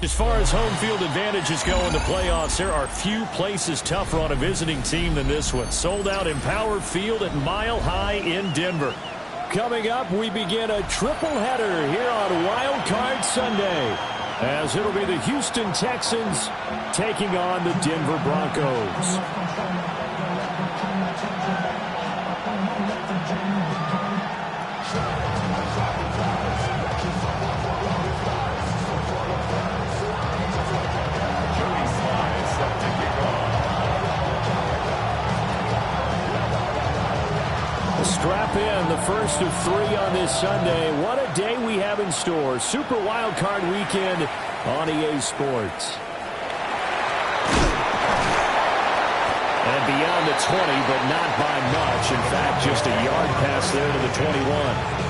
As far as home field advantages go in the playoffs, there are few places tougher on a visiting team than this one. Sold out in Power Field at Mile High in Denver. Coming up, we begin a triple header here on Wild Card Sunday, as it'll be the Houston Texans taking on the Denver Broncos. Strap in, the first of 3 on this Sunday. What a day we have in store. Super Wild Card Weekend on EA Sports. And beyond the 20, but not by much. In fact, just a yard pass there to the 21.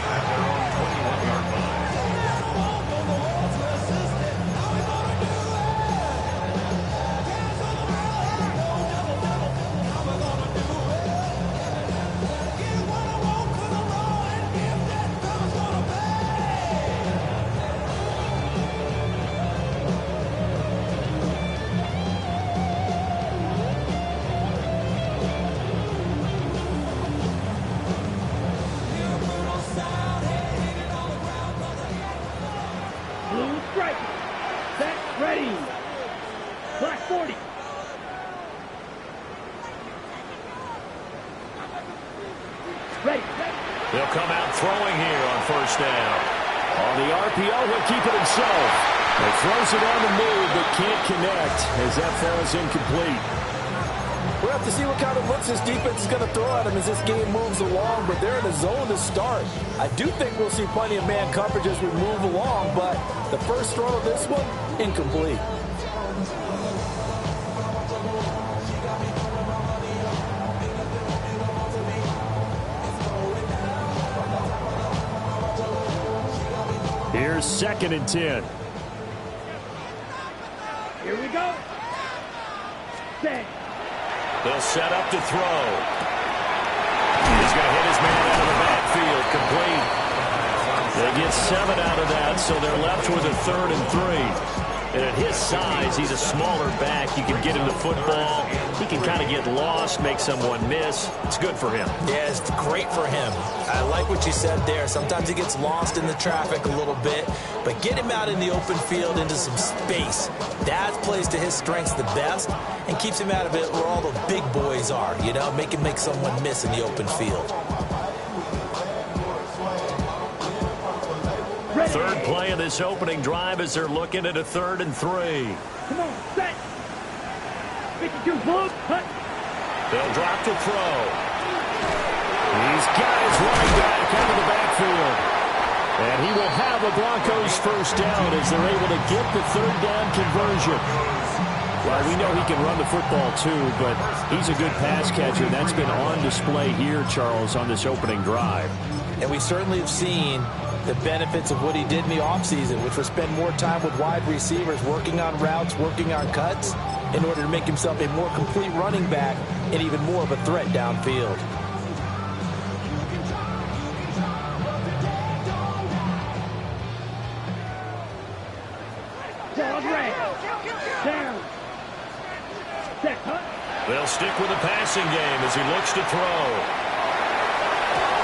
They'll come out throwing here on first down. On the RPO, he'll keep it himself. He throws it on the move, but can't connect as that falls incomplete. We'll have to see what kind of looks this defense is going to throw at him as this game moves along, but they're in a zone to start. I do think we'll see plenty of man coverage as we move along, but the first throw of this one, incomplete. Here's 2nd and 10. Here we go. Set. They'll set up to throw. He's going to hit his man out of the backfield. Complete. They get 7 out of that, so they're left with a 3rd and 3. And at his size, he's a smaller back. You can get him the football. He can kind of get lost, make someone miss. It's good for him. Yeah, it's great for him. I like what you said there. Sometimes he gets lost in the traffic a little bit, but get him out in the open field into some space. That plays to his strengths the best and keeps him out of it where all the big boys are, you know, make someone miss in the open field. Third play of this opening drive as they're looking at a 3rd and 3. Come on, set. 52 block. They'll drop to throw. He's got his running back out of the backfield. And he will have a Broncos first down as they're able to get the 3rd down conversion. Well, we know he can run the football too, but he's a good pass catcher. That's been on display here, Charles, on this opening drive. And we certainly have seen the benefits of what he did in the offseason, which was spend more time with wide receivers, working on routes, working on cuts, in order to make himself a more complete running back and even more of a threat downfield. They'll stick with the passing game as he looks to throw.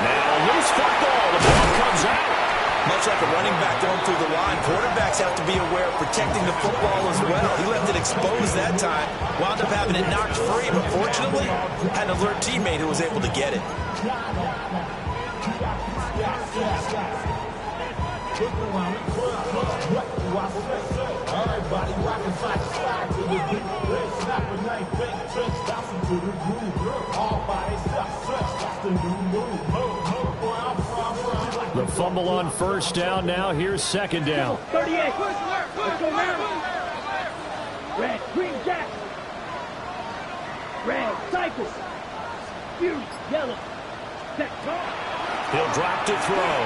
Now loose football. The ball comes out. Much like a running back going through the line, quarterbacks have to be aware of protecting the football as well. He left it exposed that time, wound up having it knocked free, but fortunately, had an alert teammate who was able to get it. The fumble on first down. Now here's 2nd down. 38. Let's go now. Red, green, jack. Red, cycle. Blue, yellow. Set, top. He'll drop to throw.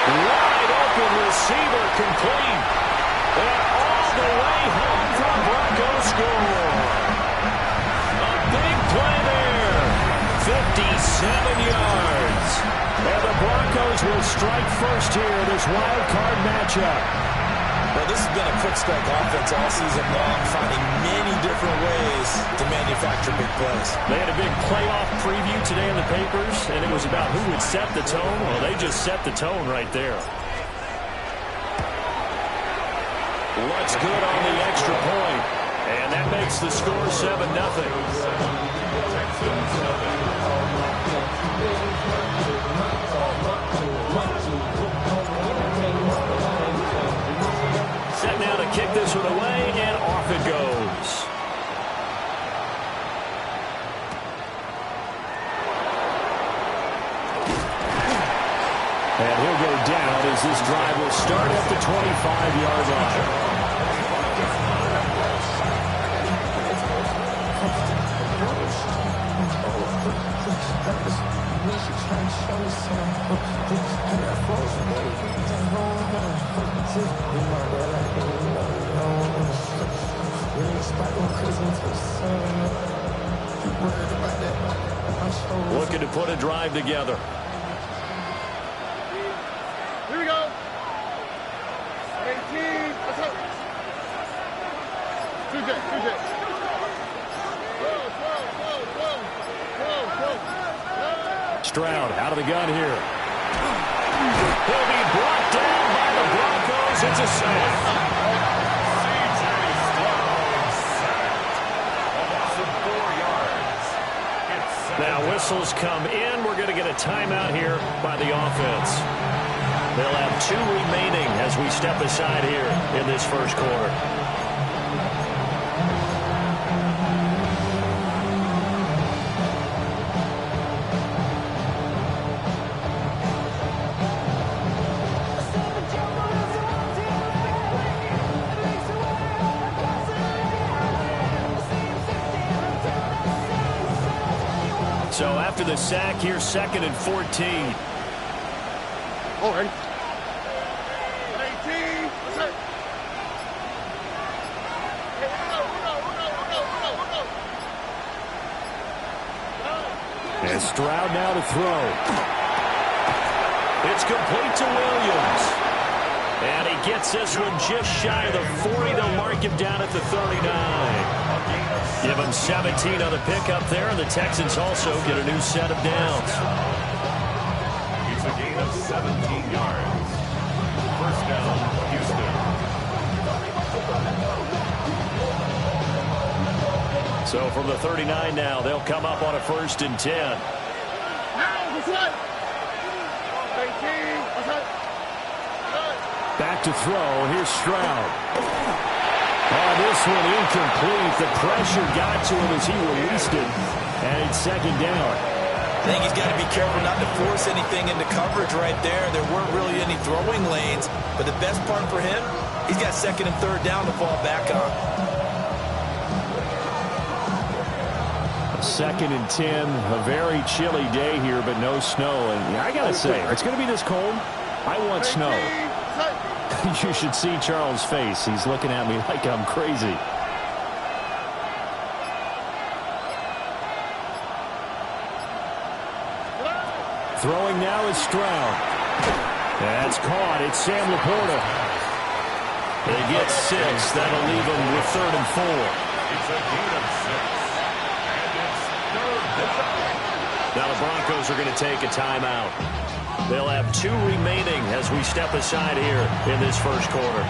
Wide open receiver, complete. And all the way home from Broncos score. A big play there. 57 yards. And the Broncos will strike first here in this wild card matchup. Well, this has been a quick strike offense all season long, finding many different ways to manufacture big plays. They had a big playoff preview today in the papers, and it was about who would set the tone. Well, they just set the tone right there. What's good on the extra point? And that makes the score 7-0. Set now to kick this one away, and off it goes. And he'll go down as this drive will start at the 25-yard line. Looking to put a drive together. Here we go. 18. What's up? 2J. Whoa. Stroud out of the gun here. He'll be brought down by the Broncos. It's a sack. Now whistles come in. We're going to get a timeout here by the offense. They'll have 2 remaining as we step aside here in this first quarter. So after the sack, here's 2nd and 14. All right. 18. What's up? And Stroud now to throw. It's complete to Williams. And he gets this one just shy of the 40. They'll mark him down at the 39. Give him 17 on the pickup there, and the Texans also get a new set of downs. It's a gain of 17 yards. First down, Houston. So from the 39 now, they'll come up on a 1st and 10. What's up? 18. What's up? Back to throw. Here's Stroud. Oh, this one incomplete. The pressure got to him as he released it. And it's 2nd down. I think he's got to be careful not to force anything into coverage right there. There weren't really any throwing lanes. But the best part for him, he's got 2nd and 3rd down to fall back on. 2nd and 10. A very chilly day here, but no snow. And I got to say, it's going to be this cold. I want snow. You should see Charles' face. He's looking at me like I'm crazy. Throwing now is Stroud. That's caught. It's Sam Laporta. They get 6. That'll leave them with 3rd and 4. It's a gain of 6. And it's 3rd down. Now the Broncos are going to take a timeout. They'll have 2 remaining as we step aside here in this first quarter.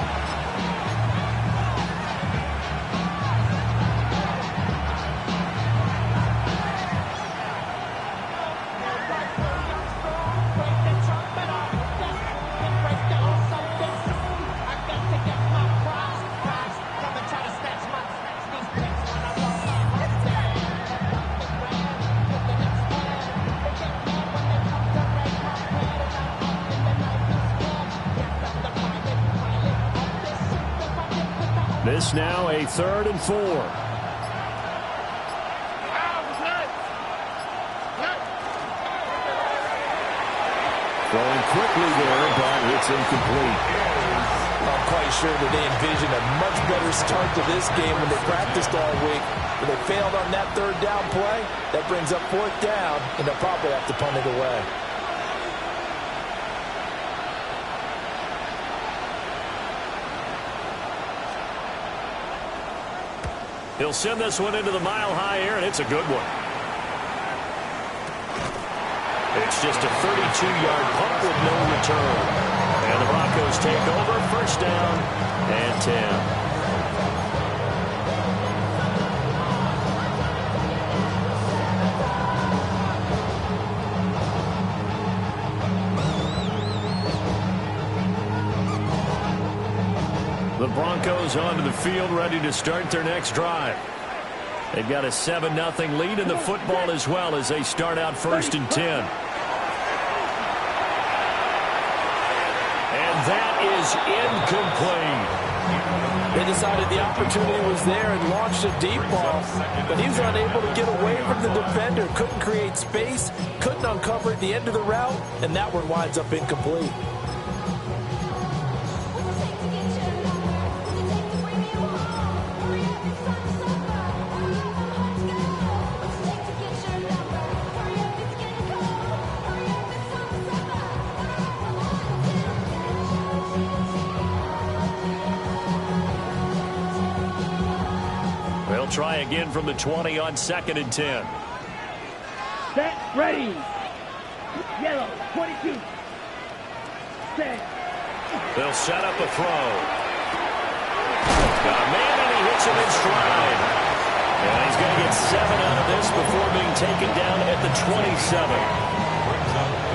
This now a 3rd and 4. Throwing quickly there, but it's incomplete. I'm quite sure that they envisioned a much better start to this game when they practiced all week. When they failed on that 3rd down play, that brings up 4th down, and they'll probably have to punt it away. He'll send this one into the mile-high air, and it's a good one. It's just a 32-yard punt with no return. And the Broncos take over, first down and 10. The Broncos onto the field, ready to start their next drive. They've got a 7-0 lead in the football as well as they start out first and 10. And that is incomplete. They decided the opportunity was there and launched a deep ball, but he was unable to get away from the defender. Couldn't create space, couldn't uncover at the end of the route, and that one winds up incomplete. They'll try again from the 20 on second and 10. Set, ready. Yellow, 22. Set. They'll set up a throw. Got a man, and he hits him in stride. And he's going to get 7 out of this before being taken down at the 27.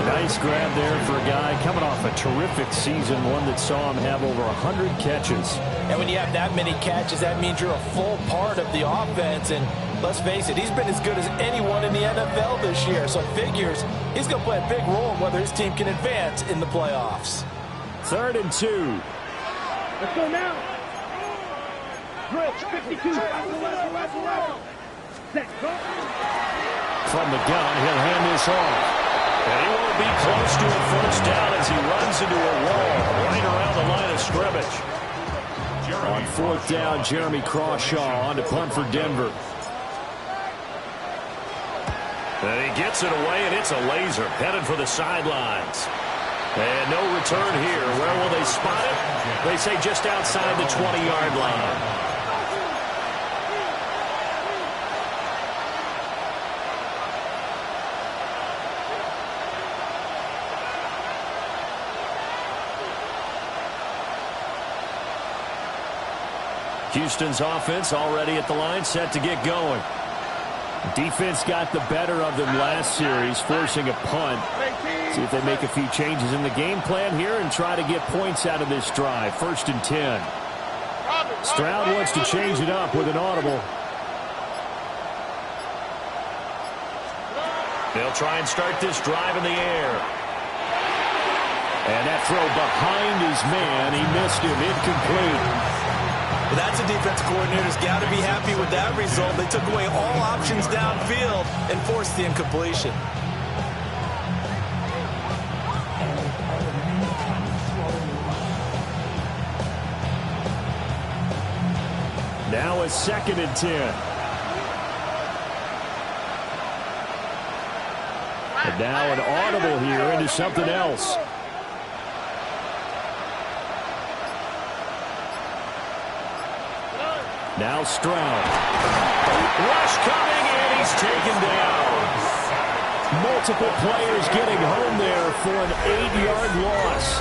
Nice grab there for a guy coming off a terrific season, one that saw him have over 100 catches. And when you have that many catches, that means you're a full part of the offense. And let's face it, he's been as good as anyone in the NFL this year. So it figures he's going to play a big role in whether his team can advance in the playoffs. Third and 2. Let's go now. Bridge, 52. Set, go. From the gun, he'll hand this off. And he won't be close to a first down as he runs into a wall right around the line of scrimmage. On fourth down, Jeremy Crawshaw on to punt for Denver. And he gets it away, and it's a laser headed for the sidelines. And no return here. Where will they spot it? They say just outside the 20-yard line. Houston's offense already at the line, set to get going. Defense got the better of them last series, forcing a punt. See if they make a few changes in the game plan here and try to get points out of this drive. First and 10. Stroud wants to change it up with an audible. They'll try and start this drive in the air. And that throw behind his man, he missed him, incomplete. Well, that's a defense coordinator's got to be happy with that result. They took away all options downfield and forced the incompletion. Now a second and 10. And now an audible here into something else. Now Stroud. Rush coming, and he's taken down. Multiple players getting home there for an 8-yard loss.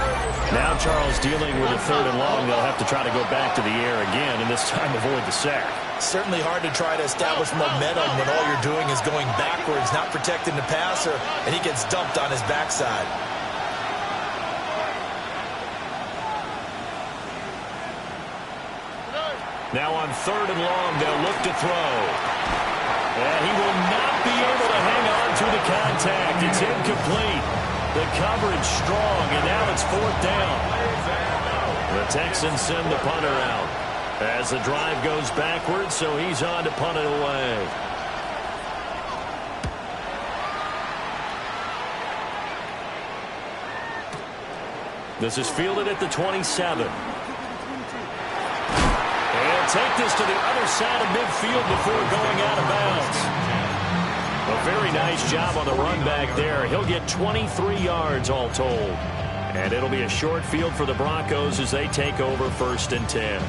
Now Charles dealing with a third and long. They'll have to try to go back to the air again, and this time avoid the sack. Certainly hard to try to establish momentum when all you're doing is going backwards, not protecting the passer, and he gets dumped on his backside. Now on third and long, they'll look to throw. And he will not be able to hang on to the contact. It's incomplete. The coverage strong, and now it's fourth down. The Texans send the punter out as the drive goes backwards, so he's on to punt it away. This is fielded at the 27. And take this to the other side of midfield before going out of bounds. A very nice job on the run back there. He'll get 23 yards all told. And it'll be a short field for the Broncos as they take over first and 10.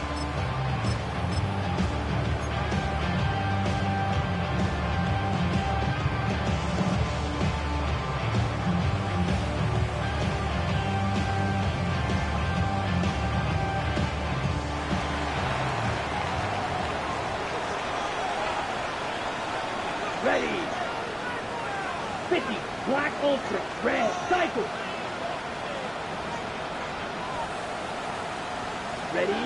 Ready. 50. Black Ultra. Red. Cycle. Ready.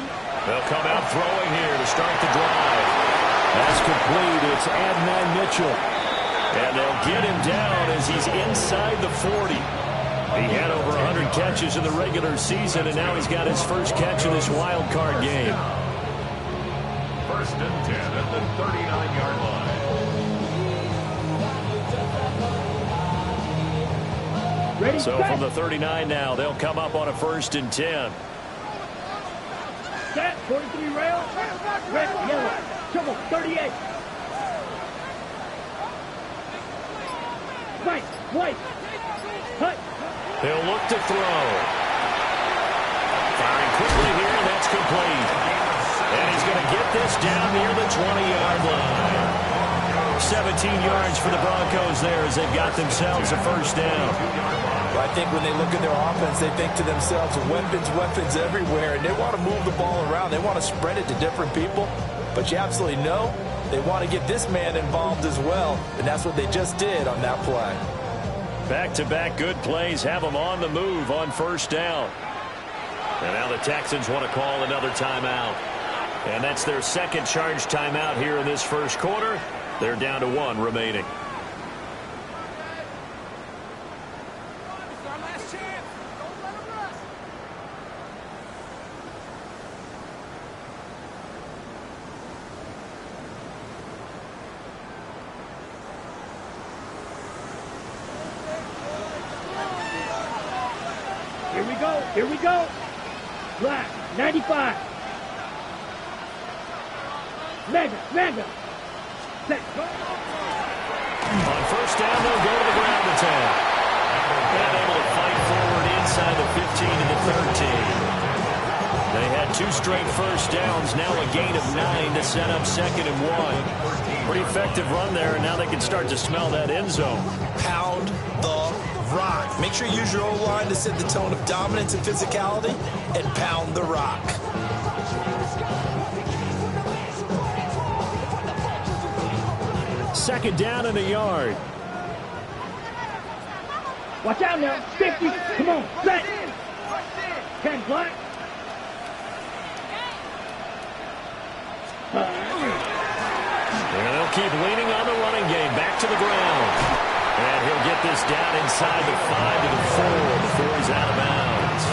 They'll come out throwing here to start the drive. That's complete. It's Adnan Mitchell. And they'll get him down as he's inside the 40. He had over 100 catches in the regular season, and now he's got his first catch in this wild card game. First and 10 at the 39-yard line. Ready. So set. from the 39 now, they'll come up on a first and 10. Set. 43 rail. Red. Yellow. Trouble. 38. White. White. Hut. He'll look to throw. Firing quickly here, and that's complete. And he's going to get this down near the 20-yard line. 17 yards for the Broncos there as they've got themselves a first down. I think when they look at their offense, they think to themselves, weapons, weapons everywhere, and they want to move the ball around. They want to spread it to different people. But you absolutely know they want to get this man involved as well, and that's what they just did on that play. Back-to-back good plays have them on the move on first down. And now the Texans want to call another timeout. And that's their second charge timeout here in this first quarter. They're down to 1 remaining. Here we go. Black. 95. Mega. Set. Go. On first down, they'll go to the ground attack. And able to fight forward inside the 15 to the 13. They had 2 straight first downs, now a gain of 9 to set up second and 1. Pretty effective run there, and now they can start to smell that end zone. Pound the rock. Make sure you use your O-line to set the tone of dominance and physicality, and pound the rock. Second down in a yard. Watch out now. 50. Come on. Set. 10 black. And they'll keep leaning on the running game. Back to the ground. And he'll get this down inside the 5 to the 4 before he's out of bounds.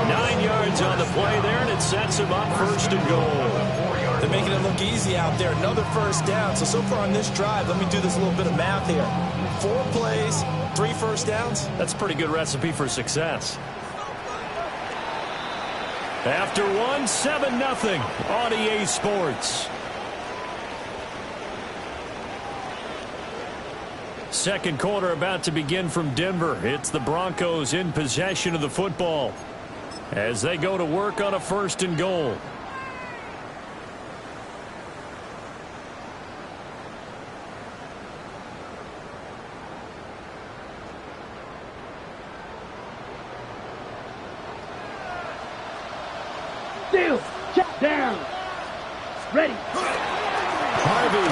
9 yards on the play there, and it sets him up first and goal. They're making it look easy out there. Another first down. So far on this drive, let me do this little bit of math here. 4 plays, 3 first downs. That's a pretty good recipe for success. After 1, 7-0 on EA Sports. Second quarter about to begin from Denver. It's the Broncos in possession of the football as they go to work on a first and goal. Still. Check down. Ready. Harvey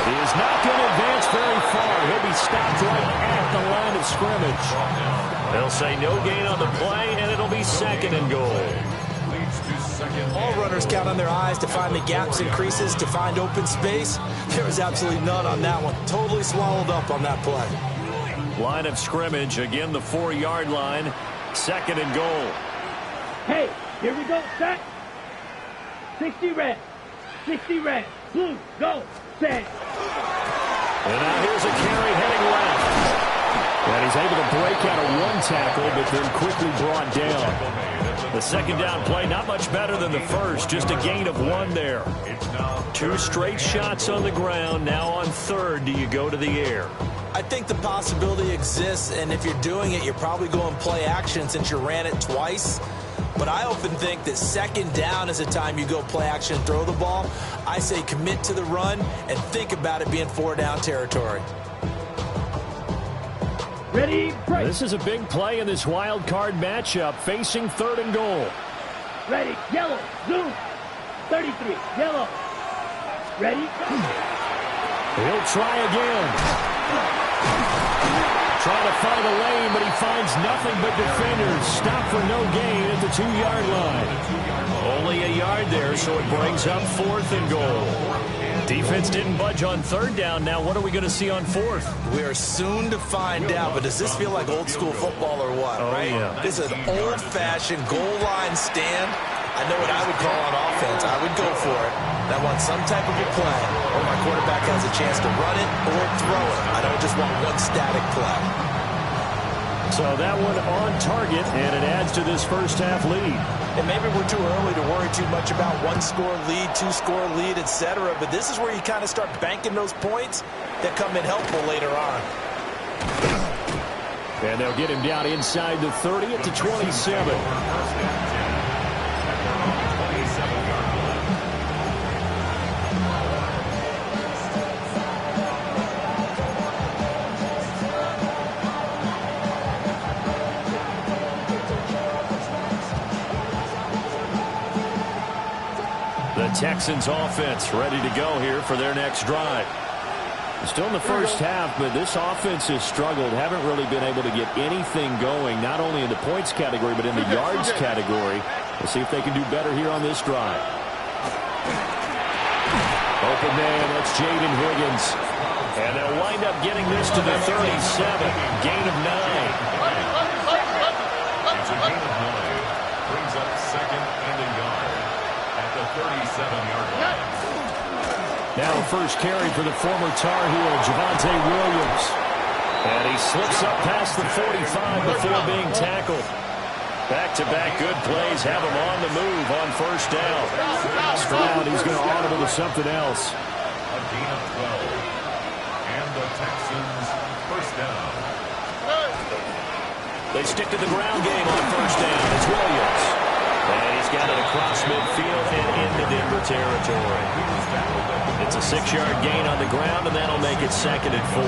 is not going to advance very far. He'll be stopped right at the line of scrimmage. They'll say no gain on the play, and it'll be second and goal. All runners count on their eyes to find the gaps and creases, to find open space. There was absolutely none on that one. Totally swallowed up on that play. Line of scrimmage, again the 4-yard line. Second and goal. Hey, here we go. Set. 60 red. 60 red. Blue. Go. Set. And now here's a carry heading left. And he's able to break out of 1 tackle, but then quickly brought down. The second down play, not much better than the first. Just a gain of 1 there. 2 straight shots on the ground. Now on third, do you go to the air? I think the possibility exists, and if you're doing it, you're probably going play action since you ran it twice. But I often think that second down is the time you go play action and throw the ball. I say commit to the run and think about it being 4-down territory. Ready, break. This is a big play in this wild card matchup, facing third and goal. Ready, yellow, zoom. 33, yellow. Ready. He'll try again. Trying to find a lane, but he finds nothing but defenders. Stop for no gain at the 2-yard line. Only a yard there, so it brings up 4th and goal. Defense didn't budge on 3rd down. Now what are we going to see on 4th? We are soon to find out, but does this feel like old school football or what, right? Yeah. This is an old-fashioned goal line stand. I know what I would call on offense. I would go for it. I want some type of a play where my quarterback has a chance to run it or throw it. I don't just want one static play. So that one on target, and it adds to this first half lead. And maybe we're too early to worry too much about 1-score lead, 2-score lead, etc. But this is where you kind of start banking those points that come in helpful later on. And they'll get him down inside the 30 at the 27. The Texans offense ready to go here for their next drive. Still in the first half, but this offense has struggled. Haven't really been able to get anything going, not only in the points category, but in the yards category. We'll see if they can do better here on this drive. Open man, that's Jaden Higgins. And they'll wind up getting this to the 37. Gain of 9. It's a gain of 9. Brings up 2nd and a yard at the 37-yard line. Now a first carry for the former Tar Heel, Javonte Williams. And he slips up past the 45 before being tackled. Back-to-back good plays have him on the move on first down. Stroud, he's going to audible to something else. A gain of 12. And the Texans first down. They stick to the ground game on first down. It's Williams. And he's got it across midfield and into Denver territory. It's a 6-yard gain on the ground, and that'll make it 2nd and 4.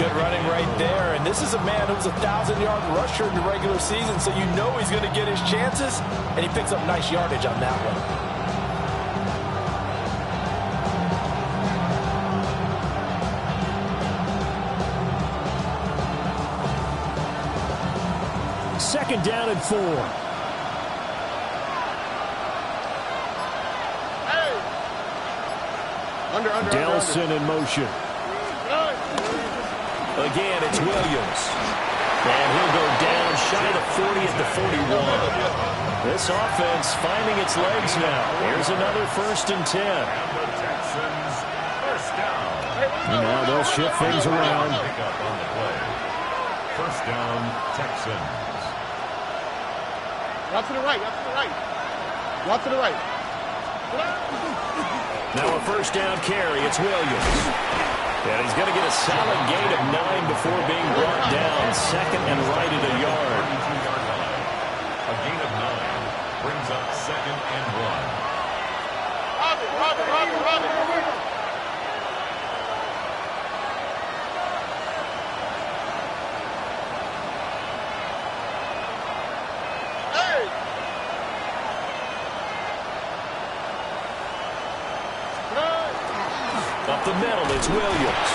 Good running right there. And this is a man who's a 1,000-yard rusher in the regular season, so you know he's going to get his chances, and he picks up nice yardage on that one. Second down and 4. Delson in motion. Again, it's Williams. And he'll go down shy of the 40 at the 41. This offense finding its legs now. Here's another 1st and 10. And the Texans first down. And now they'll shift things around. Pick up on the play. First down, Texans. Out to the right, out to the right. Out to the right. Now a first down carry. It's Williams. And he's going to get a solid gain of 9 before being brought down. 2nd and right at a yard. 32-yard line. A gain of 9 brings up 2nd and 1. Robin. Up the middle, it's Williams.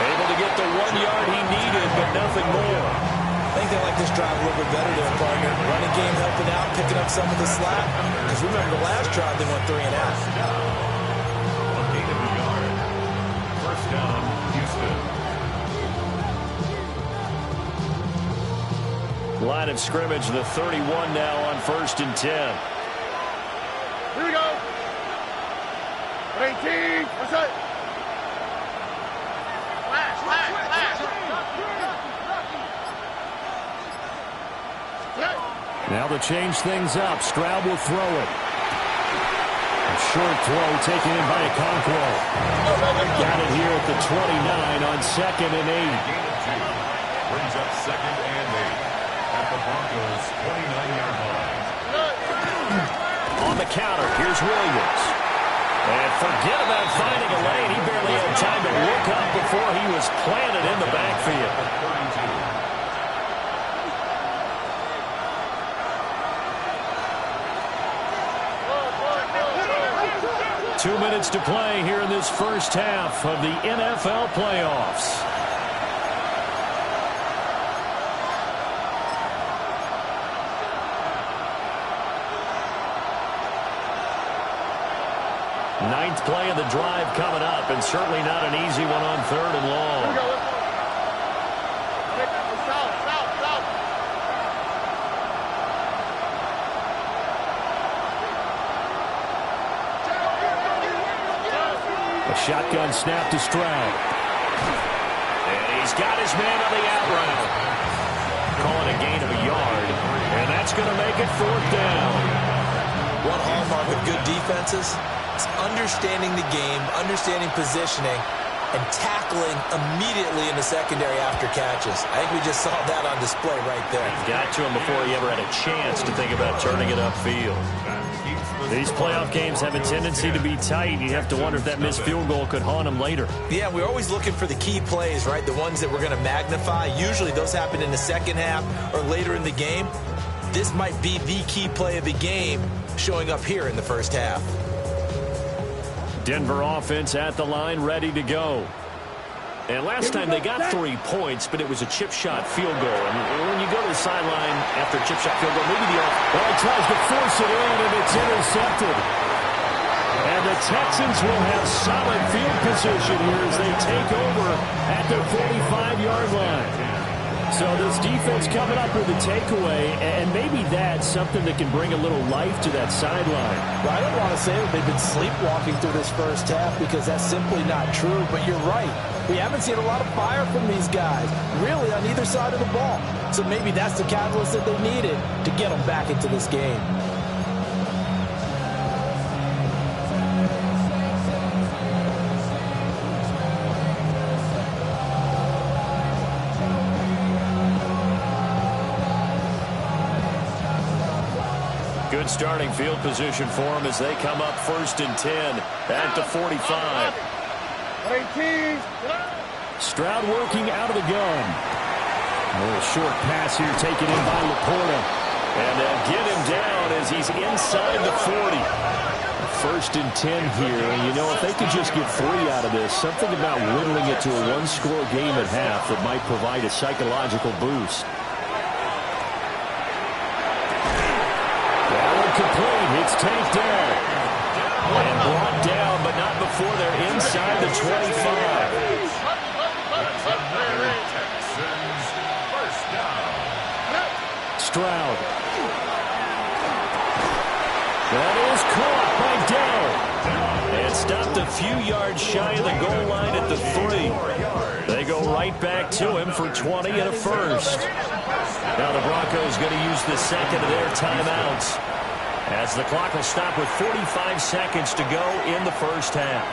Able to get the 1 yard he needed, but nothing more. I think they like this drive a little bit better there, partner. Running game helping out, picking up some of the slack. Because remember, the last drive they went 3 and out. A gain of a yard. First down, Houston. Line of scrimmage, the 31 now on 1st and 10. Here we go. 18. What's that? Flash. Now to change things up, Stroud will throw it. A short throw taken in by Okonkwo. Got it here at the 29 on 2nd and 8. Gain of 2 brings up 2nd and 8 at the Broncos' 29-yard line. On the counter, here's Williams. And forget about finding a lane. He barely had time to look up before he was planted in the backfield. 32. 2 minutes to play here in this first half of the NFL playoffs. Ninth play of the drive coming up, and certainly not an easy one on 3rd and long. Here we go. South. A shotgun snap to Stroud. And he's got his man on the out route. Calling a gain of a yard, and that's going to make it 4th down. One hallmark of good defenses is understanding the game, understanding positioning, and tackling immediately in the secondary after catches. I think we just saw that on display right there. Got to him before he ever had a chance to think about turning it upfield. These playoff games have a tendency to be tight. You have to wonder if that missed field goal could haunt him later. Yeah, we're always looking for the key plays, right? The ones that we're going to magnify. Usually those happen in the second half or later in the game. This might be the key play of the game showing up here in the first half. Denver offense at the line, ready to go. And last time they got 3 points, but it was a chip shot field goal. And when you go to the sideline after a chip shot field goal, maybe well, he tries to force it in, and it's intercepted. And the Texans will have solid field position here as they take over at their 45-yard line. So this defense coming up with a takeaway, and maybe that's something that can bring a little life to that sideline. Well, I don't want to say that they've been sleepwalking through this first half because that's simply not true, but you're right. We haven't seen a lot of fire from these guys, really, on either side of the ball. So maybe that's the catalyst that they needed to get them back into this game. Good starting field position for them as they come up 1st and 10 at the 45. 18. Stroud working out of the gun. A little short pass here taken in by Laporta. And they'll get him down as he's inside the 40. 1st and 10 here. And, you know, if they could just get 3 out of this, something about whittling it to a 1-score game at half that might provide a psychological boost. Complete. It's tanked down. And brought down, but not before they're inside the 25. Stroud. That is caught by Dell. And stopped a few yards shy of the goal line at the 3. They go right back to him for 20 and a first. Now the Broncos going to use the second of their timeouts, as the clock will stop with 45 seconds to go in the first half.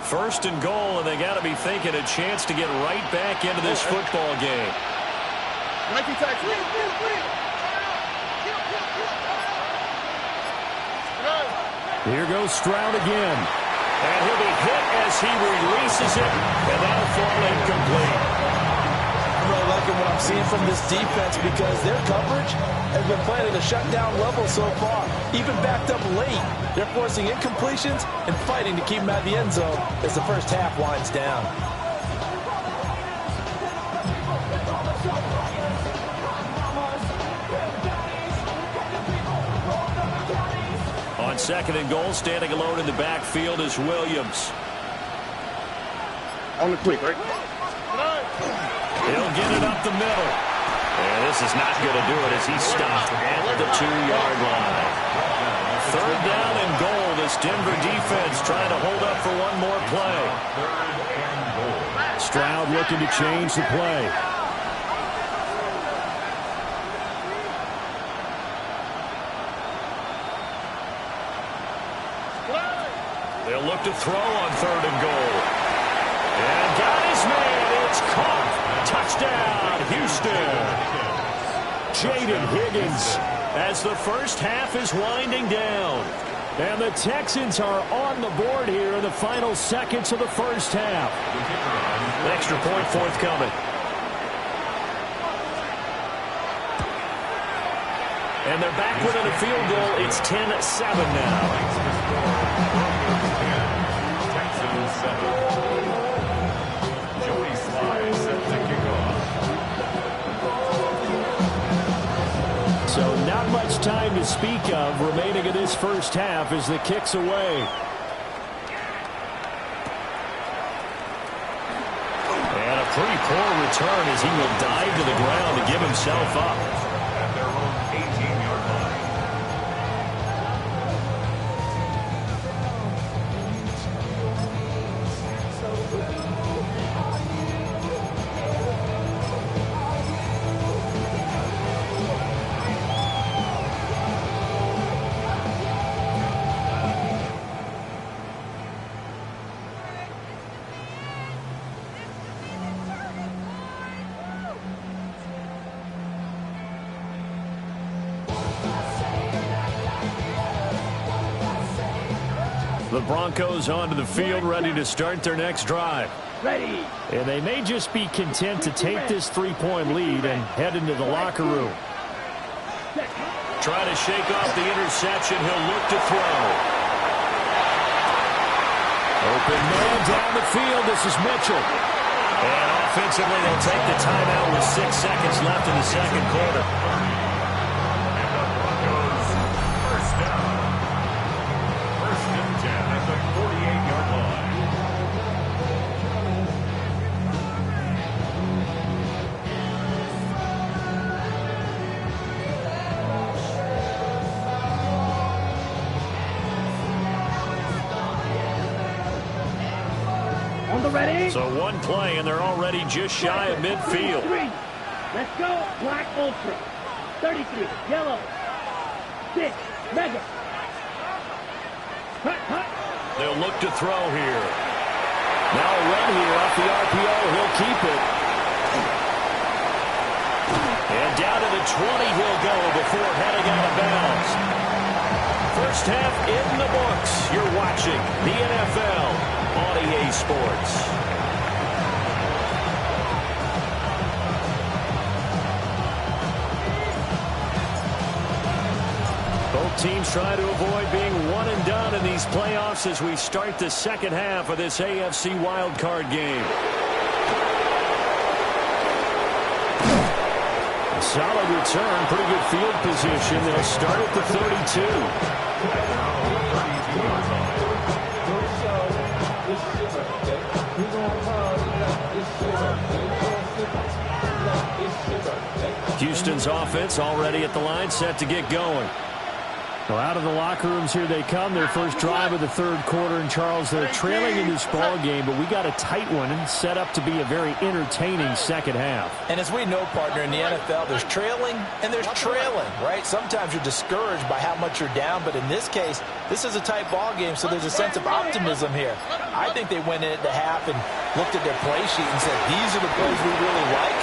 First and goal, and they got to be thinking a chance to get right back into this football game. Nike tax. Here goes Stroud again. And he'll be hit as he releases it, and that'll fall incomplete. I'm really liking what I'm seeing from this defense because their coverage has been playing at a shutdown level so far. Even backed up late, they're forcing incompletions and fighting to keep them out of the end zone as the first half winds down. On 2nd and goal, standing alone in the backfield is Williams. On the quick, right? He'll get it up the middle. And this is not going to do it as he's stopped at the 2-yard line. 3rd down and goal. This Denver defense trying to hold up for one more play. Stroud looking to change the play. They'll look to throw on 3rd and goal. And got his man. It's caught. Touchdown, Houston. Jaden Higgins as the first half is winding down. And the Texans are on the board here in the final seconds of the first half. Extra point forthcoming. And they're back within a field goal. It's 10-7 now. Texans 7. Joey Sly set to kick off. So not much time to speak of remaining in this first half as the kick's away. And a pretty poor return as he will dive to the ground to give himself up. At their own 18-yard line. The Broncos onto the field, ready to start their next drive. Ready. And they may just be content to take this three-point lead and head into the locker room. Trying to shake off the interception. He'll look to throw. Open man down the field. This is Mitchell. And offensively, they'll take the timeout with 6 seconds left in the second quarter. Ready? So one play, and they're already just shy of midfield. 33. Let's go. Black Ultra. 33. Yellow. 6. Mega. Hut, hut. They'll look to throw here. Now a run here off the RPO. He'll keep it. And down to the 20 he'll go before heading out of bounds. First half in the books. You're watching the NFL on EA Sports. Both teams try to avoid being one and done in these playoffs as we start the second half of this AFC wildcard game. A solid return, pretty good field position. They'll start at the 32. Houston's offense already at the line, set to get going. Well, out of the locker rooms here they come. Their first drive of the third quarter. And, Charles, they're trailing in this ball game, but we got a tight one and set up to be a very entertaining second half. And as we know, partner, in the NFL, there's trailing and there's trailing, right? Sometimes you're discouraged by how much you're down, but in this case, this is a tight ball game, so there's a sense of optimism here. I think they went in at the half and looked at their play sheet and said, these are the plays we really like.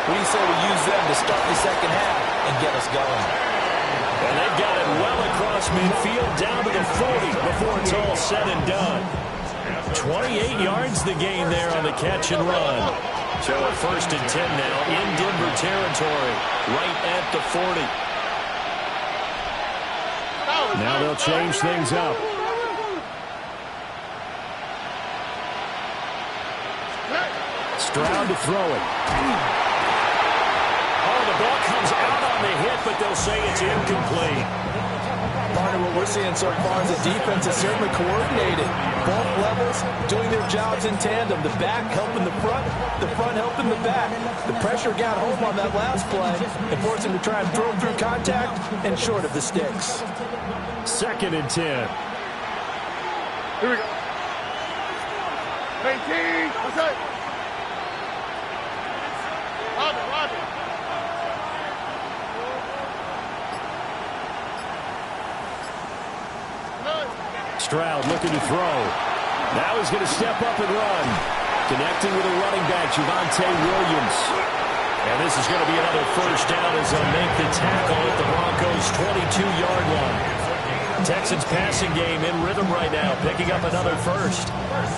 We say we use them to start the second half and get us going. And they've got it well across midfield down to the 40 before it's all said and done. 28 yards the gain there on the catch and run. So a 1st and 10 now in Denver territory, right at the 40. Now they'll change things up. Stroud to throw it. The ball comes out on the hit, but they'll say it's incomplete. Partner, what we're seeing so far is the defense is certainly coordinated. Both levels doing their jobs in tandem. The back helping the front helping the back. The pressure got home on that last play and forced him to try and throw through contact and short of the sticks. 2nd and 10. Here we go. 18. What's up? Roger. Stroud looking to throw. Now he's going to step up and run. Connecting with a running back, Javonte Williams. And this is going to be another first down as they'll make the tackle at the Broncos' 22-yard line. Texans passing game in rhythm right now, picking up another first.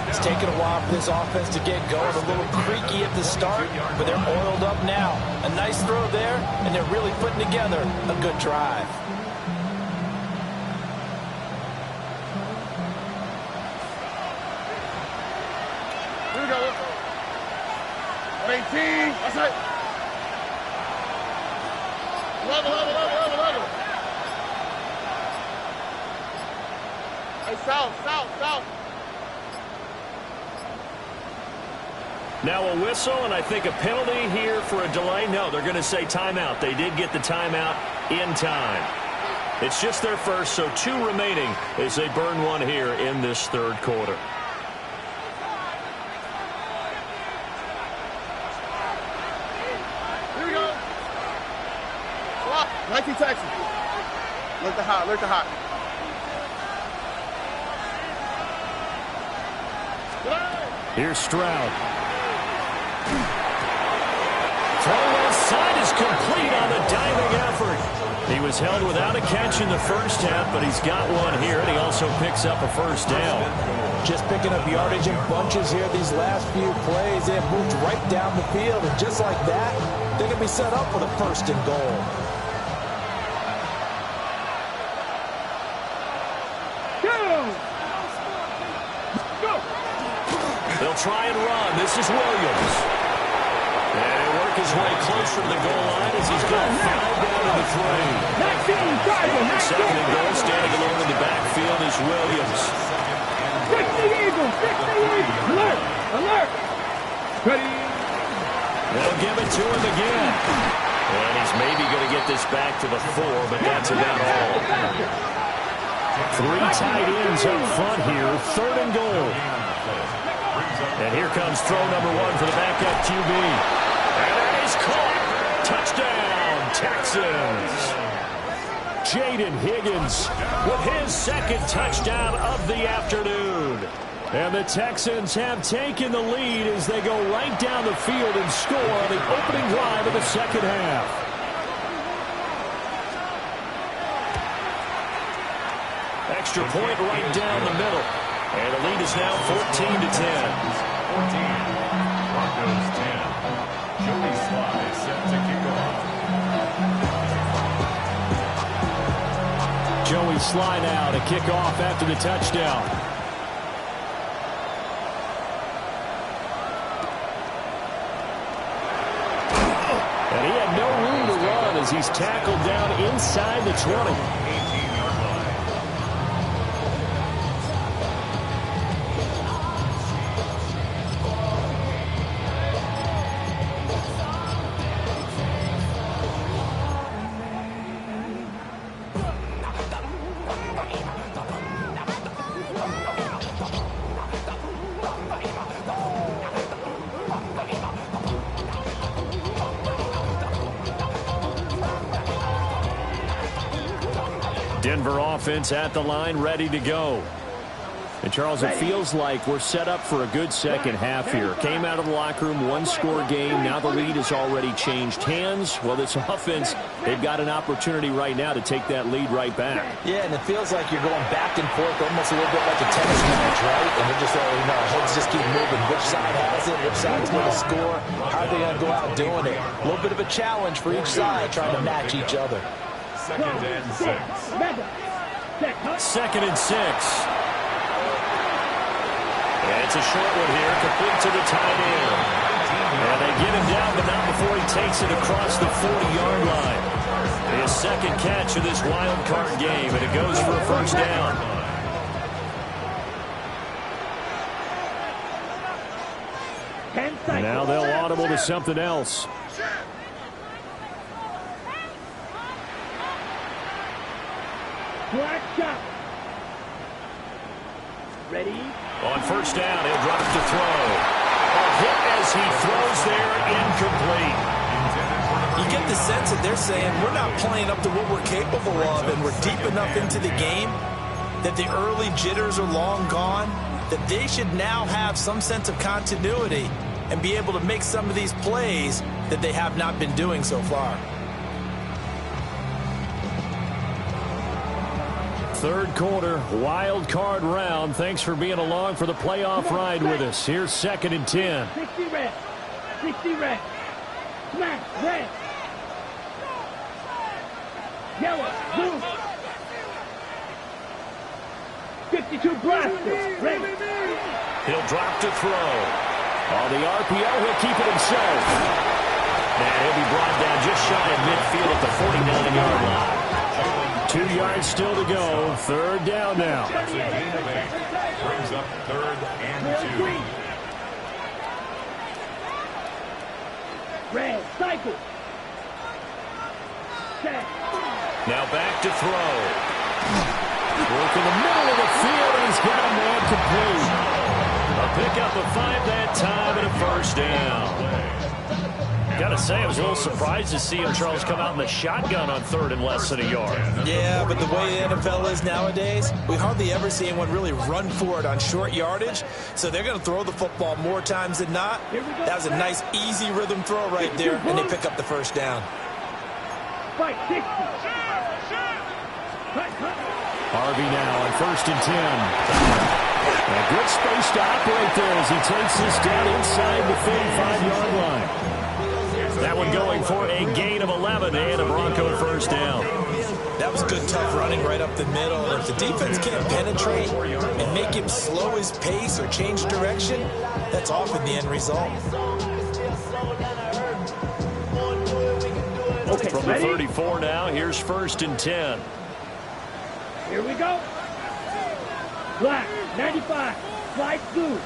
It's taken a while for this offense to get going. A little creaky at the start, but they're oiled up now. A nice throw there, and they're really putting together a good drive. Here we go. 18. That's it. Level. Hey, south. Now a whistle, and I think a penalty here for a delay. No, they're going to say timeout. They did get the timeout in time. It's just their first, so 2 remaining as they burn one here in this third quarter. Here we go. Nike Texas. Look the hot. Here's Stroud. Throw left side is complete on the diving effort. He was held without a catch in the first half, but he's got one here, and he also picks up a first down. Just picking up yardage in bunches here these last few plays. They have moved right down the field, and just like that, they're going to be set up for the first and goal. They'll try and run. This is Williams. And he'll work his way closer to the goal line as he's got 5 down to the 3. Second and goal, standing alone in the backfield is Williams. Fix the Eagles! Alert! Ready? They'll give it to him again. And he's maybe going to get this back to the 4, but that's about all. 3 tight ends up front here, third and goal. And here comes throw number 1 for the backup QB. And he's caught. Touchdown, Texans. Jaden Higgins with his second touchdown of the afternoon. And the Texans have taken the lead as they go right down the field and score on the opening drive of the second half. Extra point right down the middle. And the lead is now 14-10. 14. Broncos 10. Joey Sly set to kick off. Joey Sly now to kick off after the touchdown. And he had no room to run as he's tackled down inside the 20. Denver offense at the line, ready to go. And, Charles, it feels like we're set up for a good second half here. Came out of the locker room, one-score game. Now the lead has already changed hands. Well, this offense, they've got an opportunity right now to take that lead right back. Yeah, and it feels like you're going back and forth almost a little bit like a tennis match, right? And they're just, heads just keep moving. Which side has it? Which side's going to score? How are they going to go out doing it? A little bit of a challenge for each side, trying to match each other. Second and 6. Second and 6. And it's a short one here, complete to the tight end. And they get him down, but not before he takes it across the 40-yard line. His second catch of this wild card game, and it goes for a first down. Now they'll audible to something else. Black shot. Ready? On first down, he'll drop to throw. A hit as he throws there, incomplete. You get the sense that they're saying we're not playing up to what we're capable of, and we're deep enough into the game that the early jitters are long gone, that they should now have some sense of continuity and be able to make some of these plays that they have not been doing so far. Third quarter, wild card round. Thanks for being along for the playoff ride with us. Here's 2nd and 10. 60 red. 60 red. Smash. Red. Yellow. Blue. 52 blaster. Red. He'll drop to throw. On the RPO, he'll keep it himself. And he'll be brought down just shy of midfield at the 49-yard line. 2 yards still to go. Third down now. That's a gain of 8. Brings up 3rd and 2. Red. Cycle. Set. Now back to throw. Work in the middle of the field, and he's got a man complete. A pickup of 5 that time and a first down. Got to say, I was a little surprised to see him, Charles, come out in the shotgun on 3rd and less than a yard. Yeah, but the way the NFL is nowadays, we hardly ever see anyone really run for it on short yardage. So they're going to throw the football more times than not. That was a nice, easy rhythm throw right there, and they pick up the first down. Fight 60. Harvey now on 1st and 10. A good space to operate there as he takes this down inside the 35-yard line. That one going for a gain of 11 and a Bronco first down. That was good, tough running right up the middle. And if the defense can't penetrate and make him slow his pace or change direction, that's often the end result. Okay, from the 34 now, here's 1st and 10. Here we go. Black, 95, slide through.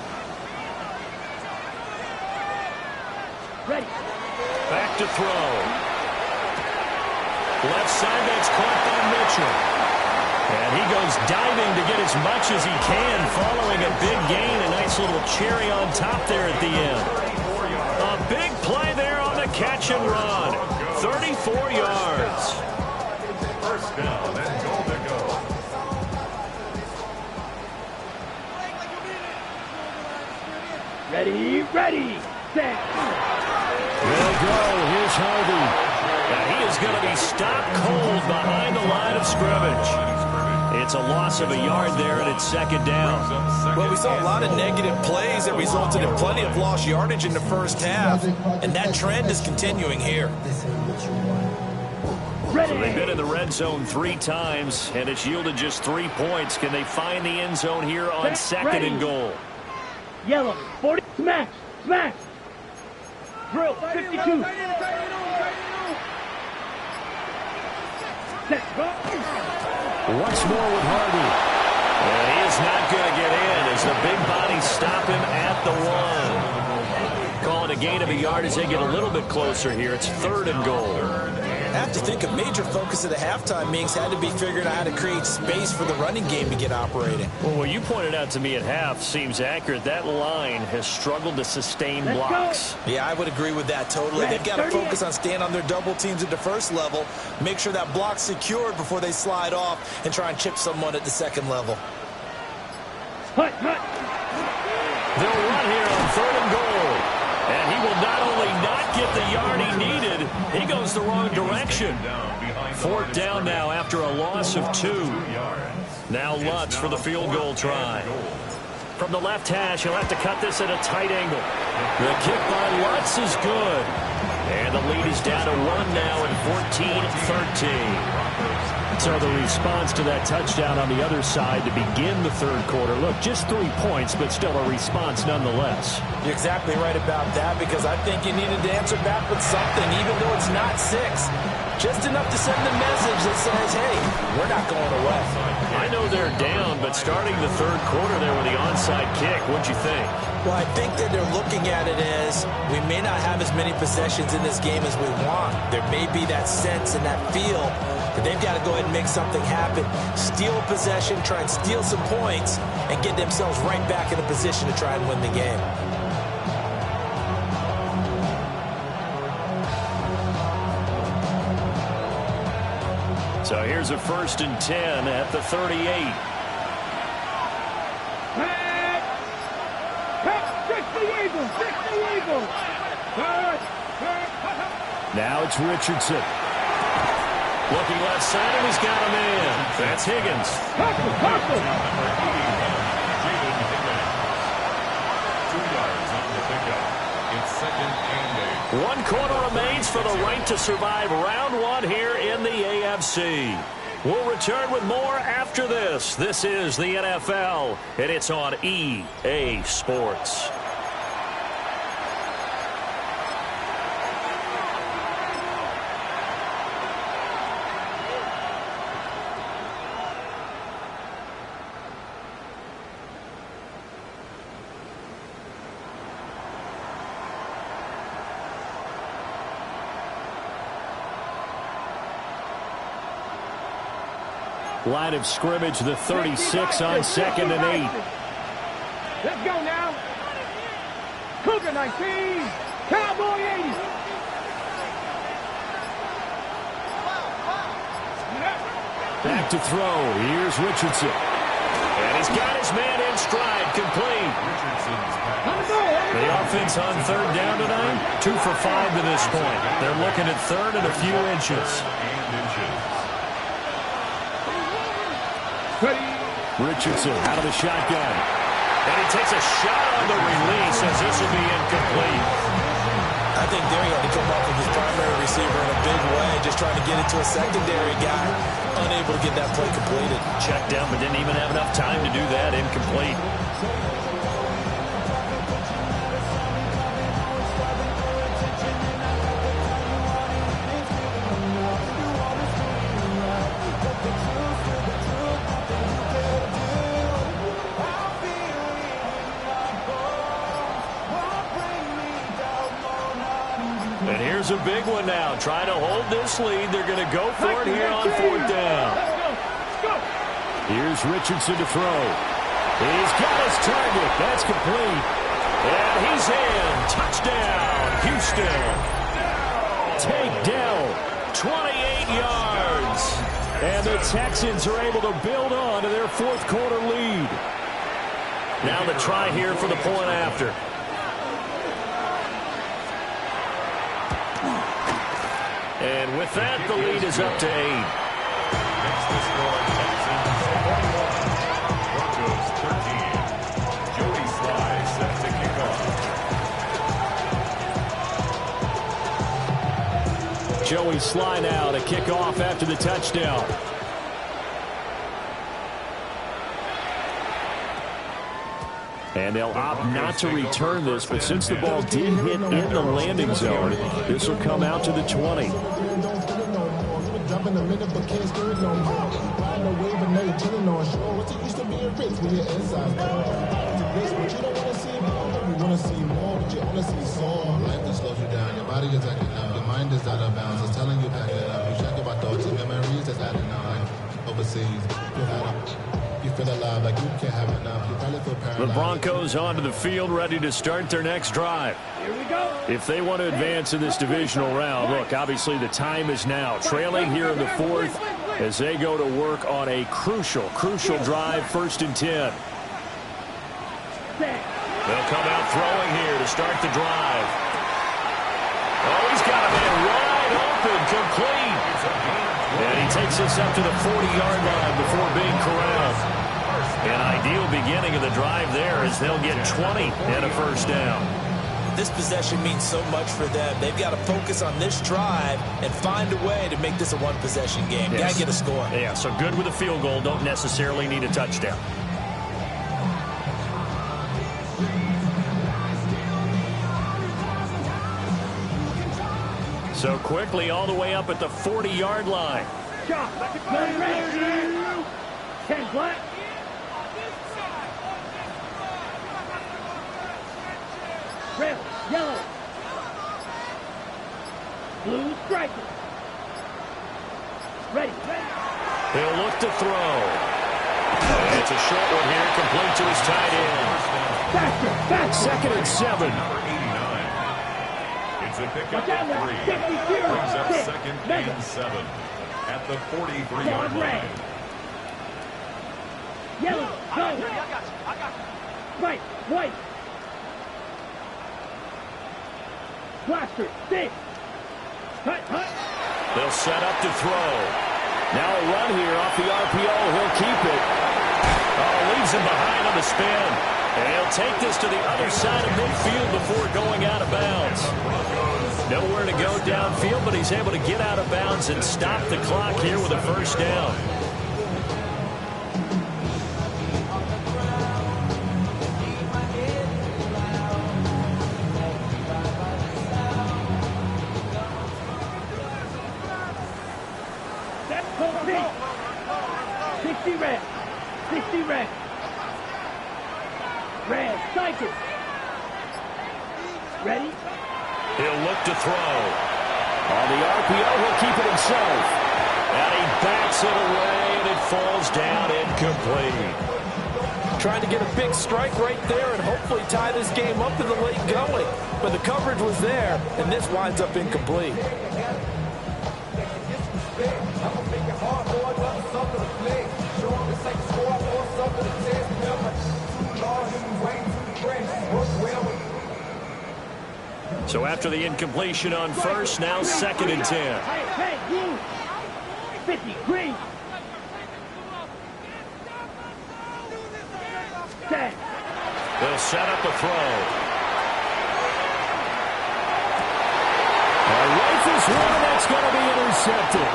Ready. Back to throw. Left side, that's caught by Mitchell. And he goes diving to get as much as he can, following a big gain. A nice little cherry on top there at the end. A big play there on the catch and run. 34 yards. First down and goal to go. Ready, set. They'll go. Here's Harvey. Now he is going to be stopped cold behind the line of scrimmage. It's a loss of a yard there, and it's 2nd down. Well, we saw a lot of negative plays that resulted in plenty of lost yardage in the first half, and that trend is continuing here. So they've been in the red zone 3 times, and it's yielded just 3 points. Can they find the end zone here on 2nd and goal? Yellow, 40, smash, smash. Drill, 52. Set, go. Once more with Harvey. And he is not going to get in as the big bodies stop him at the 1. Calling a gain of a yard as they get a little bit closer here. It's 3rd and goal. I have to think a major focus of the halftime meetings had to be figuring out how to create space for the running game to get operating. Well, what you pointed out to me at half seems accurate. That line has struggled to sustain blocks. Yeah, I would agree with that totally. They've got to focus on staying on their double teams at the first level, make sure that block's secured before they slide off and try and chip someone at the 2nd level. Hut, hut. They'll run here on 3rd and goal. And he will not only not get the yard he needed, he goes the wrong direction. 4th down now after a loss of 2. Now Lutz for the field goal try. From the left hash, he'll have to cut this at a tight angle. The kick by Lutz is good. And the lead is down to 1 now at 14-13. So the response to that touchdown on the other side to begin the 3rd quarter. Look, just 3 points, but still a response nonetheless. You're exactly right about that, because I think you needed to answer back with something, even though it's not 6. Just enough to send the message that says, hey, we're not going away. I know they're down, but starting the 3rd quarter there with the onside kick, what'd you think? Well, I think that they're looking at it as we may not have as many possessions in this game as we want. There may be that sense and that feel that they've got to go ahead and make something happen, steal a possession, try and steal some points, and get themselves right back in a position to try and win the game. So here's a 1st and 10 at the 38. Hey, 60 Eagles, 60 Eagles. Hut, hut, hut. Now it's Richardson. Looking left side, and he's got a man. That's Higgins. Number 81, Higgins. 2 yards on the pickup. It's 2nd and 8. 1 quarter remains for the right to survive round 1 here in the AFC. We'll return with more after this. This is the NFL, and it's on EA Sports. Line of scrimmage, the 36 on 2nd and 8. Let's go now. Cougar 19, Cowboy 80. Back to throw. Here's Richardson. And he's got his man in stride, complete. Richardson's pass. The offense on 3rd down tonight, 2 for 5 to this point. They're looking at 3rd and a few inches. Richardson out of the shotgun. And he takes a shot on the release as this will be incomplete. I think there he had to come up with his primary receiver in a big way, just trying to get it to a secondary guy. Unable to get that play completed. Checked down, but didn't even have enough time to do that. Incomplete. And here's a big one now. Trying to hold this lead. They're going to go for it here on 4th down. Here's Richardson to throw. He's got his target. That's complete. And he's in. Touchdown, Houston. Takedown, 28 yards. And the Texans are able to build on to their 4th quarter lead. Now the try here for the point after. And with that, the lead is up to 8. Next to score, Texans 41. Broncos 13. Joey Sly set to kick off. Joey Sly now to kick off after the touchdown. And they'll opt not to return this, but since the ball did hit in the landing zone, this will come out to the 20. Your body is acting up. Your mind is out of bounds. It's telling you back it up. You check about thoughts and memories that's adding up. Overseas, you feel alive like you can't have enough. You probably feel paralyzed. The Broncos onto the field, ready to start their next drive. Here we go. If they want to advance in this divisional round, look, obviously the time is now. Trailing here in the 4th as they go to work on a crucial drive, 1st and 10. They'll come out throwing here to start the drive. Oh, he's got a man wide open, complete. And he takes this up to the 40-yard line before being corralled. An ideal beginning of the drive there as they'll get 20 and a 1st down. This possession means so much for them. They've got to focus on this drive and find a way to make this a one-possession game. Yes. Got to get a score. Yeah, so good with a field goal. Don't necessarily need a touchdown. So quickly all the way up at the 40-yard line. Chop. Play ready. 10 black. Red, yellow. Blue striker. Ready. He'll look to throw. And it's a short one here, complete to his tight end. Faster. 2nd and 7. Number 89. It's a pickup Watch out, of 3. 60, Brings up 6. 2nd Mega. and 7 at the 43-yard Guard red. line. Yellow. Go. Right. White. Blaster. 6. to throw. Now a run here off the RPO. He'll keep it. Oh, leaves him behind on the spin. And he'll take this to the other side of midfield before going out of bounds. Nowhere to go downfield, but he's able to get out of bounds and stop the clock here with a first down. That's complete. 60 reps. 60 reps. Red, cycle. Ready? He'll look to throw. On the RPO, he'll keep it himself. And he backs it away, and it falls down incomplete. Trying to get a big strike right there and hopefully tie this game up in the late going. But the coverage was there, and this winds up incomplete. So after the incompletion on first, now second and 10. Hey, blue. 50, green. 10. They'll set up a throw. Rifles one, that's going to be intercepted.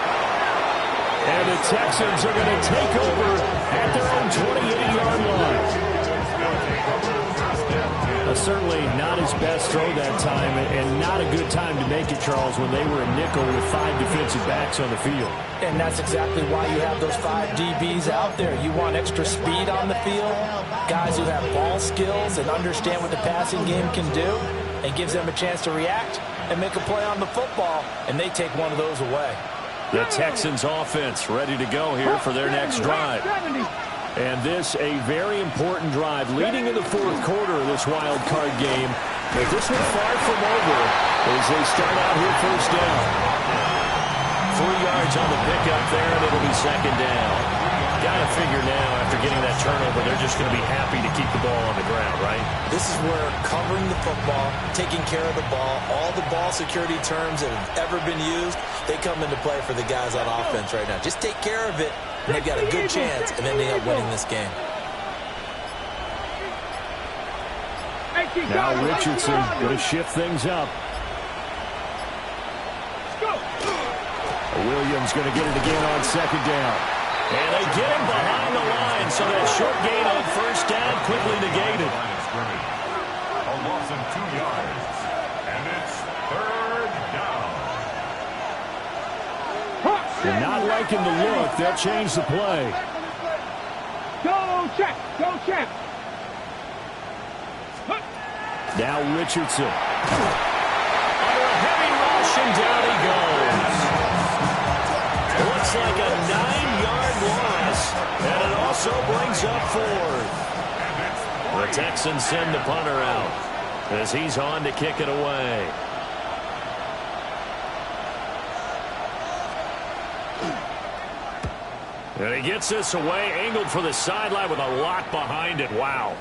And the Texans are going to take over at their own 28-yard line. Certainly not his best throw that time, and not a good time to make it, Charles, when they were a nickel with 5 defensive backs on the field. And that's exactly why you have those 5 DBs out there. You want extra speed on the field, guys who have ball skills and understand what the passing game can do, and gives them a chance to react and make a play on the football, and they take one of those away. The Texans offense ready to go here for their next drive. And this a very important drive leading in the fourth quarter of this wild card game. But this one far from over as they start out here first down. 3 yards on the pickup there, and it'll be second down. Got to figure now, after getting that turnover, they're just going to be happy to keep the ball on the ground, right? This is where covering the football, taking care of the ball, all the ball security terms that have ever been used, they come into play for the guys on offense right now. Just take care of it, and they've got a good chance, and then they end up winning this game. Now Richardson going to shift things up. Williams going to get it again on second down. And they get him behind the line, so that short gain on first down quickly negated. A loss of 2 yards, and it's third down. They're not liking the look. They'll change the play. Go check. Go check. Now Richardson. Under a heavy rush, and down he goes. Looks like a 9-yard loss, and it also brings up fourth. The Texans send the punter out as he's on to kick it away. And he gets this away, angled for the sideline with a lot behind it. Wow.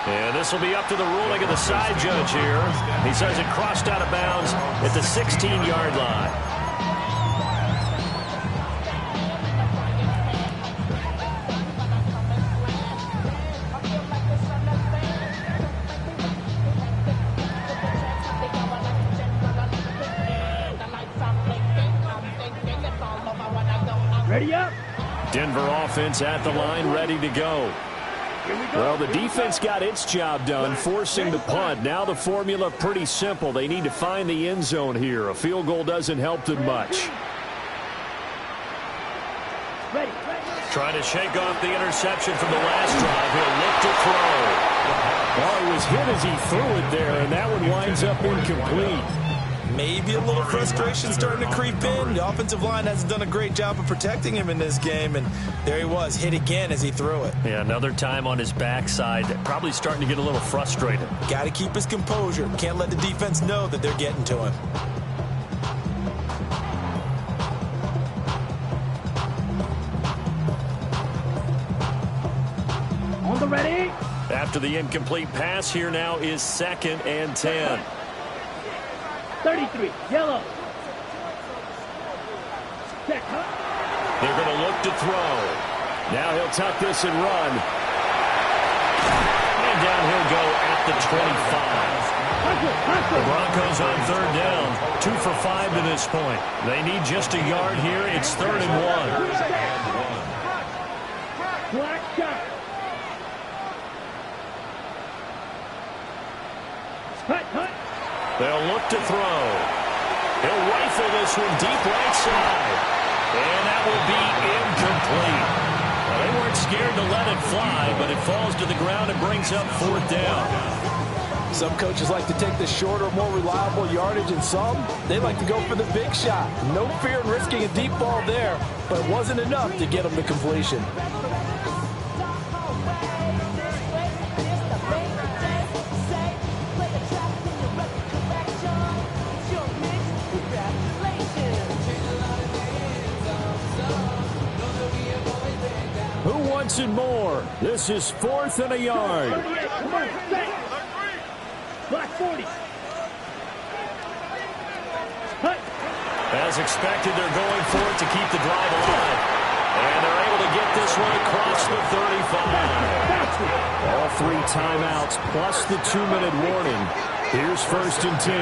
And this will be up to the ruling of the side judge here. He says it crossed out of bounds at the 16-yard line. Ready up. Denver offense at the line, ready to go. Well, the defense got its job done, forcing the punt. Now the formula pretty simple. They need to find the end zone here. A field goal doesn't help them much. Ready. Trying to shake off the interception from the last drive. He'll look to throw. Oh, it was hit as he threw it there, and that one winds up incomplete. Maybe a little frustration starting to creep in. The offensive line hasn't done a great job of protecting him in this game, and there he was, hit again as he threw it. Yeah, another time on his backside, probably starting to get a little frustrated. Got to keep his composure. Can't let the defense know that they're getting to him. On the ready. After the incomplete pass, here now is 2nd and 10. 33, yellow. They're going to look to throw. Now he'll tuck this and run. And down he'll go at the 25. The Broncos on third down. 2 for 5 to this point. They need just a yard here. It's 3rd and 1. Black shot. Hut. They'll look to throw. He'll rifle this one deep right side. And that will be incomplete. Well, they weren't scared to let it fly, but it falls to the ground and brings up 4th down. Some coaches like to take the shorter, more reliable yardage, and some, they like to go for the big shot. No fear in risking a deep ball there, but it wasn't enough to get them to completion. Who wants it more? This is 4th and a yard. Come on, set. Black 40. Hut. As expected, they're going for it to keep the drive alive. And they're able to get this one across the 35. All 3 timeouts plus the 2-minute warning. Here's 1st and 10.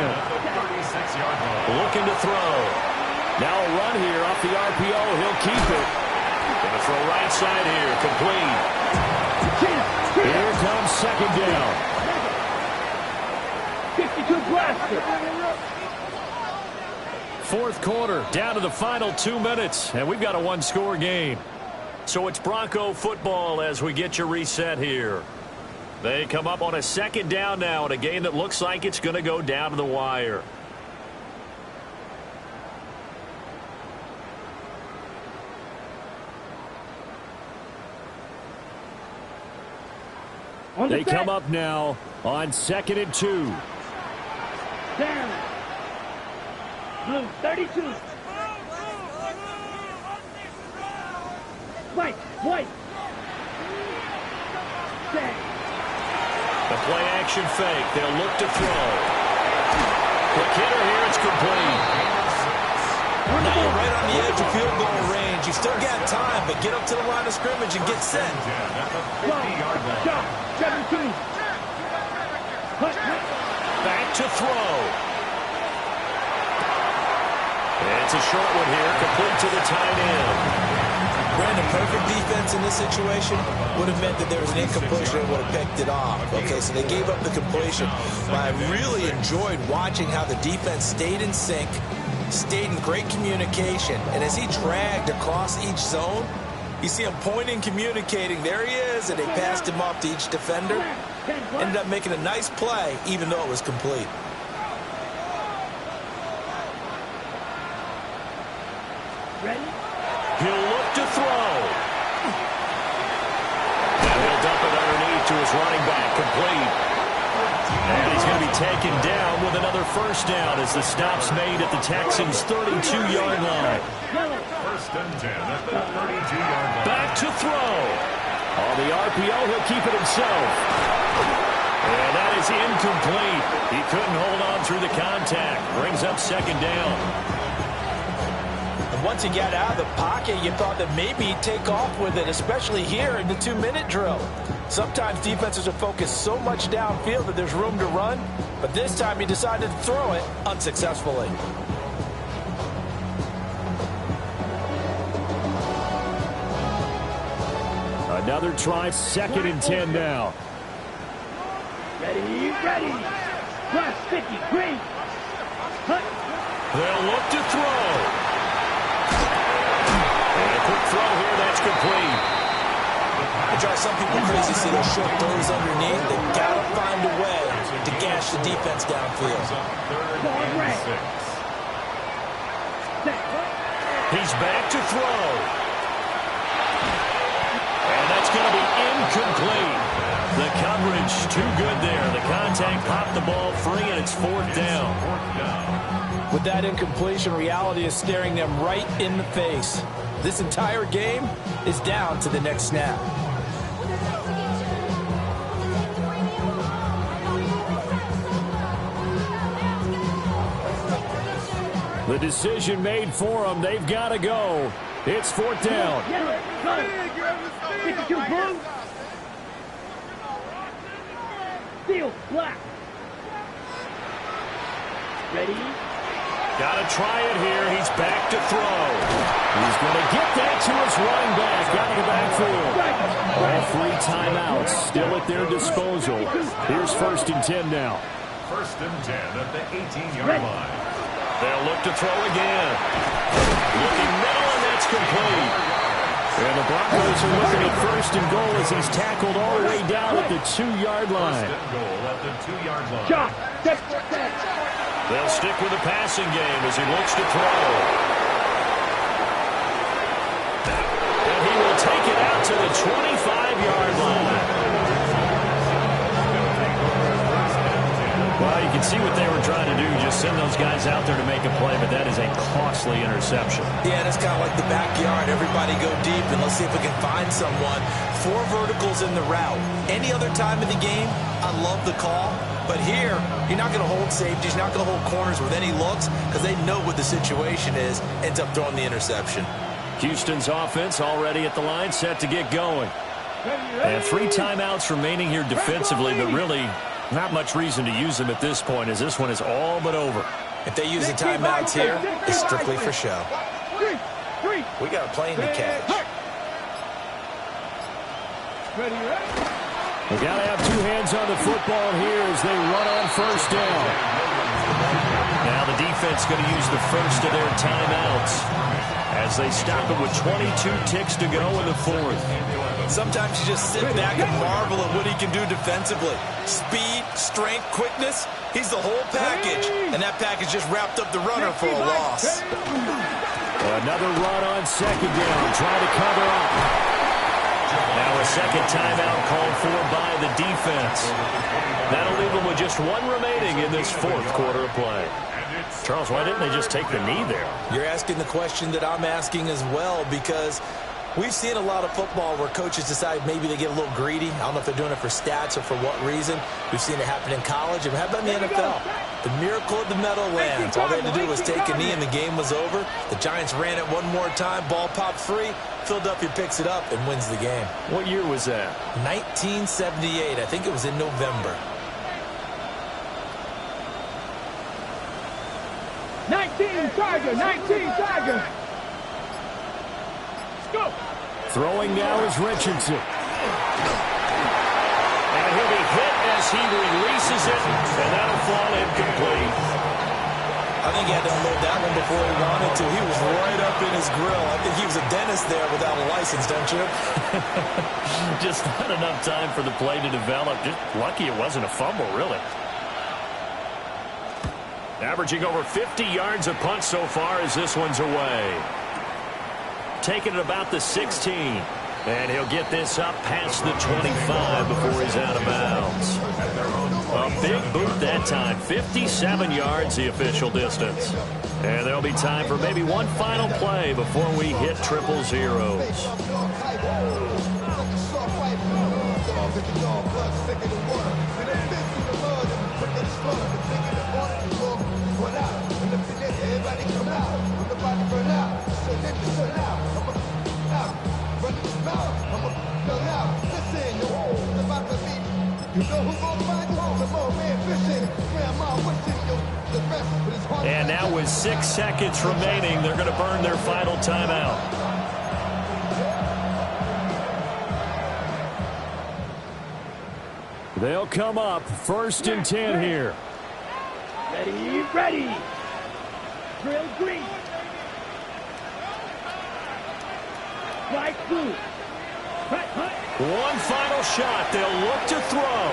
Looking to throw. Now a run here off the RPO. He'll keep it. Gonna throw right side here. Complete. Here comes 2nd down. 52 blaster. 4th quarter, down to the final 2 minutes, and we've got a 1-score game. So it's Bronco football as we get you reset here. They come up on a 2nd down now in a game that looks like it's going to go down to the wire. They come up now on 2nd and 2. Down. Blue, 32. White. Set. The play action fake. They'll look to throw. Quick hitter here. It's complete. Now you're right on the edge of field goal range. You still got time, but get up to the line of scrimmage and get set. Shot. 17. Hut. Back to throw. It's a short one here, complete to the tight end. Brandon, perfect defense in this situation would have meant that there was an incompletion and would have picked it off. Okay, so they gave up the completion. But I really enjoyed watching how the defense stayed in sync, stayed in great communication, and as he dragged across each zone, you see him pointing, communicating. There he is, and they passed him off to each defender. Ended up making a nice play, even though it was complete. Ready? He'll look to throw. And he'll dump it underneath to his running back, complete. And he's going to be taken down with another 1st down as the stop's made at the Texans' 32-yard line. 1st and 10 at the 32-yard line. Back to throw. On the RPO, he'll keep it himself. And that is incomplete. He couldn't hold on through the contact. Brings up 2nd down. And once he got out of the pocket, you thought that maybe he'd take off with it, especially here in the 2-minute drill. Sometimes defenses are focused so much downfield that there's room to run, but this time he decided to throw it unsuccessfully. Another try, 2nd and 10 now. Ready. Plus 50. Green. Hut. They'll look to throw. And a quick throw here, that's complete. It drives some people crazy to see those short throws underneath. They've got to find a way to gash the defense downfield. He's back to throw. And that's going to be incomplete. The coverage too good there. The contact popped the ball free, and it's 4th down. With that incompletion, reality is staring them right in the face. This entire game is down to the next snap. The decision made for them. They've got to go. It's 4th down. Yellow, go. 52 blue. Steel, black. Ready? Got to try it here. He's back to throw. He's going to get that to his running back out of the backfield. All 3 timeouts still at their disposal. Here's 1st and 10 now. 1st and 10 at the 18-yard line. They'll look to throw again. Looking middle, and that's complete. And the Broncos are looking at 1st and goal as he's tackled all the way down at the 2-yard line. 1st and goal at the 2-yard line. Shot. They'll stick with the passing game as he looks to throw. And he will take it out to the 25-yard line. Well, you can see what they were trying to do, just send those guys out there to make a play, but that is a costly interception. Yeah, and it's kind of like the backyard. Everybody go deep, and let's see if we can find someone. 4 verticals in the route. Any other time of the game, I love the call. But here, you're not going to hold safeties, you're not going to hold corners with any looks because they know what the situation is, ends up throwing the interception. Houston's offense already at the line, set to get going. And 3 timeouts remaining here defensively, but really not much reason to use them at this point as this one is all but over. If they use the timeouts here, it's strictly for show. We got a plane to catch. They got to have 2 hands on the football here as they run on 1st down. Now the defense going to use the first of their timeouts as they stop it with 22 ticks to go in the 4th. Sometimes you just sit back and marvel at what he can do defensively. Speed, strength, quickness, he's the whole package. And that package just wrapped up the runner for a loss. Another run on 2nd down, trying to cover up. Now a second timeout called for by the defense. That'll leave them with just 1 remaining in this 4th quarter of play. Charles, why didn't they just take the knee there? You're asking the question that I'm asking as well, because we've seen a lot of football where coaches decide maybe they get a little greedy. I don't know if they're doing it for stats or for what reason. We've seen it happen in college. And how about in the NFL? The miracle of the Meadowlands. All they had to do was take a knee and the game was over. The Giants ran it one more time. Ball popped free. Philadelphia picks it up and wins the game. What year was that? 1978. I think it was in November. 19 Tiger. Let's go. Throwing now is Richardson. And he'll be hit as he releases it, and that'll fall incomplete. I think he had to unload that one before he wanted to. He was right up in his grill. I think he was a dentist there without a license, don't you? Just not enough time for the play to develop. Just lucky it wasn't a fumble, really. Averaging over 50 yards a punt so far as this one's away. Taking it about the 16. And he'll get this up past the 25 before he's out of bounds. A big boot that time. 57 yards the official distance. And there'll be time for maybe one final play before we hit triple zeros. And now with 6 seconds remaining, they're going to burn their final timeout. They'll come up 1st and 10 here. Ready. Drill green. Right blue. One final shot. They'll look to throw.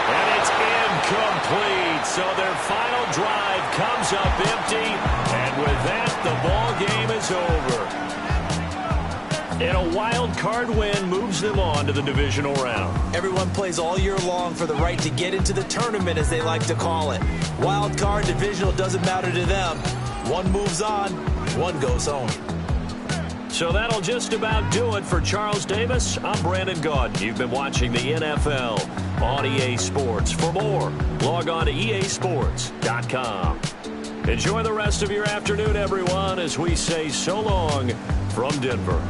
And it's incomplete. So their final drive comes up empty. And with that, the ball game is over. And a wild card win moves them on to the divisional round. Everyone plays all year long for the right to get into the tournament, as they like to call it. Wild card, divisional, doesn't matter to them. One moves on, one goes home. So that'll just about do it for Charles Davis. I'm Brandon Gaudin. You've been watching the NFL on EA Sports. For more, log on to easports.com. Enjoy the rest of your afternoon, everyone, as we say so long from Denver.